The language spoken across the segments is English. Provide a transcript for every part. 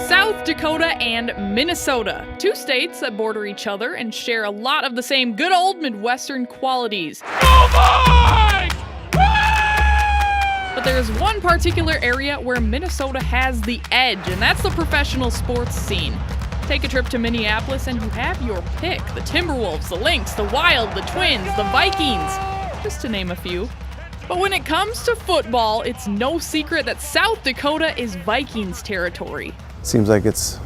South Dakota and Minnesota, two states that border each other and share a lot of the same good old Midwestern qualities. But there's one particular area where Minnesota has the edge, and that's the professional sports scene. Take a trip to Minneapolis and you have your pick. The Timberwolves, the Lynx, the Wild, the Twins, the Vikings, just to name a few. But when it comes to football, it's no secret that South Dakota is Vikings territory. Seems like it's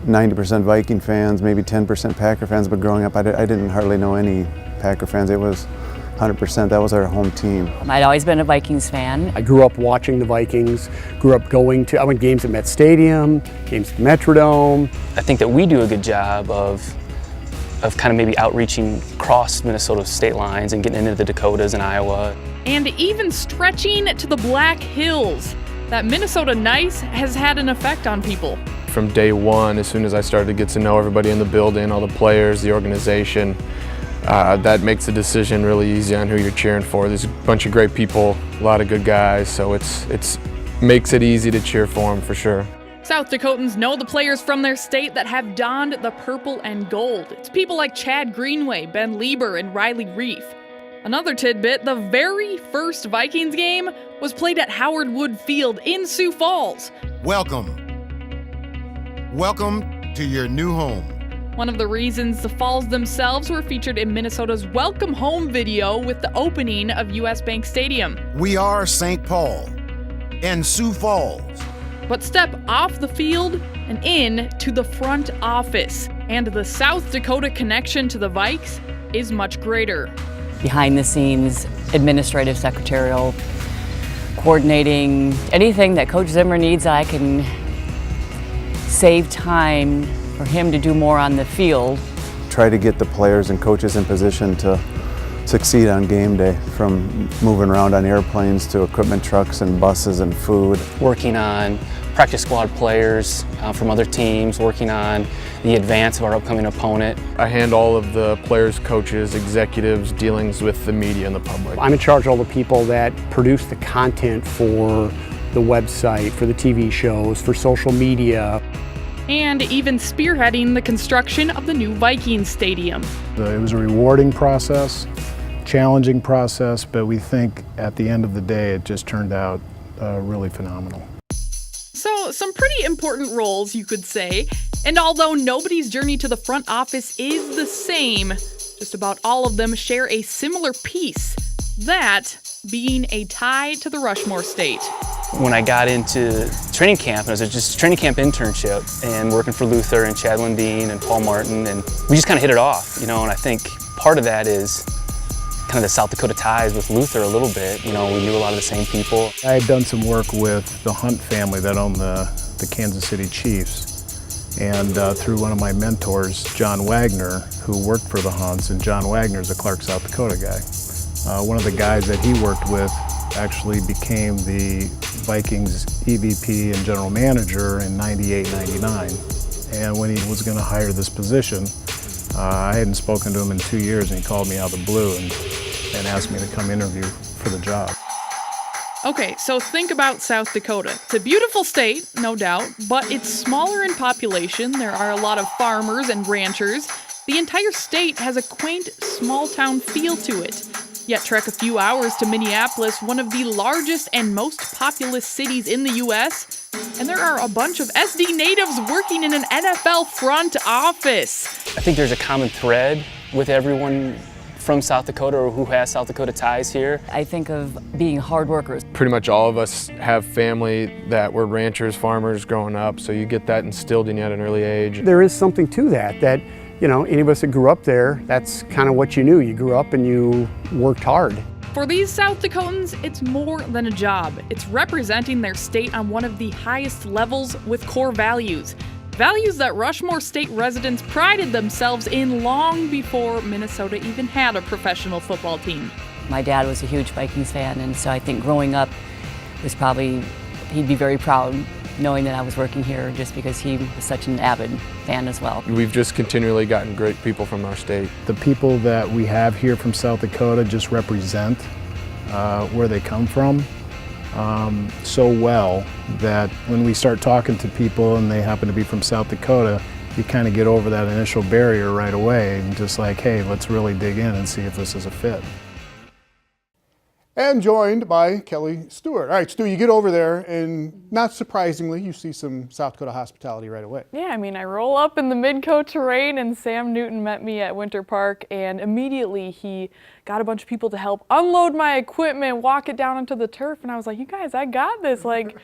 90% Viking fans, maybe 10% Packer fans, but growing up I didn't hardly know any Packer fans. It was 100%, that was our home team. I'd always been a Vikings fan. I grew up watching the Vikings, I went games at Met Stadium, games at the Metrodome. I think that we do a good job of kind of maybe outreaching across Minnesota state lines and getting into the Dakotas and Iowa. And even stretching to the Black Hills. That Minnesota nice has had an effect on people. From day one, as soon as I started to get to know everybody in the building, all the players, the organization, that makes the decision really easy on who you're cheering for. There's a bunch of great people, a lot of good guys, so it makes it easy to cheer for them for sure. South Dakotans know the players from their state that have donned the purple and gold. It's people like Chad Greenway, Ben Lieber, and Riley Reef. Another tidbit, the very first Vikings game was played at Howard Wood Field in Sioux Falls. Welcome to your new home. One of the reasons the Falls themselves were featured in Minnesota's Welcome Home video with the opening of US Bank Stadium. We are St. Paul and Sioux Falls. But step off the field and in to the front office, and the South Dakota connection to the Vikes is much greater. Behind the scenes, administrative, secretarial, coordinating, anything that Coach Zimmer needs, I can save time for him to do more on the field. Try to get the players and coaches in position to succeed on game day, from moving around on airplanes to equipment trucks and buses and food. Working on practice squad players from other teams, working on the advance of our upcoming opponent. I hand all of the players, coaches, executives, dealings with the media and the public. I'm in charge of all the people that produce the content for the website, for the TV shows, for social media. And even spearheading the construction of the new Vikings Stadium. It was a rewarding process, challenging process, but we think at the end of the day it just turned out really phenomenal. So, some pretty important roles, you could say. And although nobody's journey to the front office is the same, just about all of them share a similar piece, that being a tie to the Rushmore State. When I got into training camp, it was just a training camp internship and working for Luther and Chad Lundeen and Paul Martin, and we just kind of hit it off, and I think part of that is kind of the South Dakota ties with Luther a little bit. We knew a lot of the same people. I had done some work with the Hunt family that owned the Kansas City Chiefs, and through one of my mentors, John Wagner, who worked for the Hunts, and John Wagner's a Clark, South Dakota guy. One of the guys that he worked with actually became the Vikings EVP and general manager in '98, '99. And when he was going to hire this position, I hadn't spoken to him in 2 years, and he called me out of the blue and asked me to come interview for the job. Okay, so think about South Dakota. It's a beautiful state, no doubt, but it's smaller in population. There are a lot of farmers and ranchers. The entire state has a quaint, small-town feel to it. Yet trek a few hours to Minneapolis, one of the largest and most populous cities in the U.S., and there are a bunch of SD natives working in an NFL front office. I think there's a common thread with everyone from South Dakota or who has South Dakota ties here. I think of being hard workers. Pretty much all of us have family that were ranchers, farmers growing up, so you get that instilled in you at an early age. There is something to that any of us that grew up there, that's kind of what you knew. You grew up and you worked hard. For these South Dakotans, it's more than a job. It's representing their state on one of the highest levels with core values. Values that Rushmore State residents prided themselves in long before Minnesota even had a professional football team. My dad was a huge Vikings fan, and so I think growing up was he'd be very proud knowing that I was working here just because he was such an avid fan as well. We've just continually gotten great people from our state. The people that we have here from South Dakota just represent where they come from, so well that when we start talking to people and they happen to be from South Dakota, you kind of get over that initial barrier right away and just like, hey, let's really dig in and see if this is a fit. And joined by Kelly Stewart. All right, Stu, you get over there, and not surprisingly, you see some South Dakota hospitality right away. Yeah, I mean, I roll up in the Midco terrain, and Sam Newton met me at Winter Park, and immediately he got a bunch of people to help unload my equipment, walk it down onto the turf, and I was like, you guys, I got this. Like,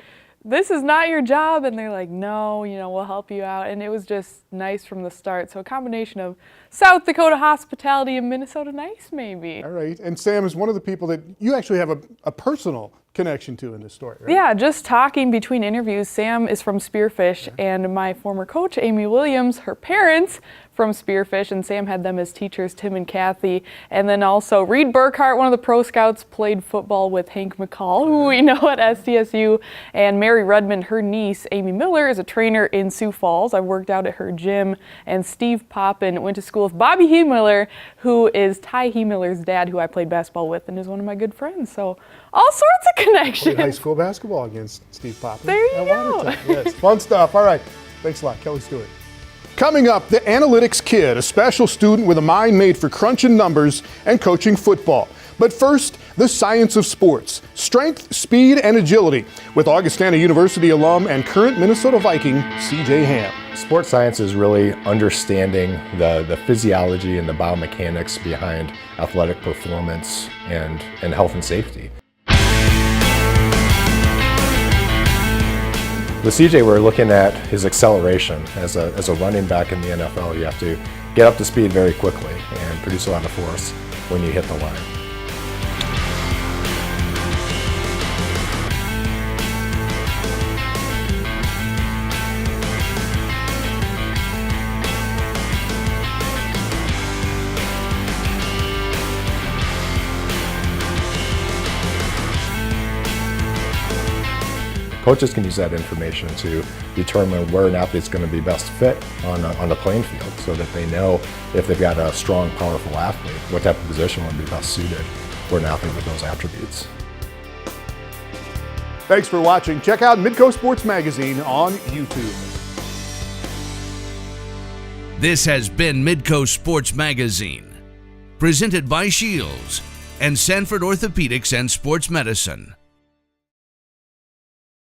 this is not your job. And they're like, no, we'll help you out. And it was just nice from the start. So a combination of South Dakota hospitality and Minnesota nice, maybe. All right. And Sam is one of the people that you actually have a personal connection to in this story, right? Yeah, just talking between interviews. Sam is from Spearfish, and my former coach, Amy Williams, her parents from Spearfish, and Sam had them as teachers, Tim and Kathy. And then also Reed Burkhart, one of the pro scouts, played football with Hank McCall, who we know at SDSU. And Mary Redmond, her niece, Amy Miller, is a trainer in Sioux Falls. I worked out at her gym. And Steve Poppin went to school with Bobby Heemiller, who is Ty Heemiller's dad, who I played basketball with and is one of my good friends. So all sorts of connections. Played high school basketball against Steve Poppin. There you go. Yes, fun stuff. All right. Thanks a lot, Kelly Stewart. Coming up, the analytics kid, a special student with a mind made for crunching numbers and coaching football. But first, the science of sports, strength, speed, and agility with Augustana University alum and current Minnesota Viking, C.J. Ham. Sports science is really understanding the physiology and the biomechanics behind athletic performance and health and safety. With CJ, we're looking at his acceleration. As a running back in the NFL, you have to get up to speed very quickly and produce a lot of force when you hit the line. Coaches can use that information to determine where an athlete's going to be best fit on the playing field so that they know if they've got a strong, powerful athlete, what type of position would be best suited for an athlete with those attributes. Thanks for watching. Check out Midco Sports Magazine on YouTube. This has been Midco Sports Magazine, presented by Shields and Sanford Orthopedics and Sports Medicine.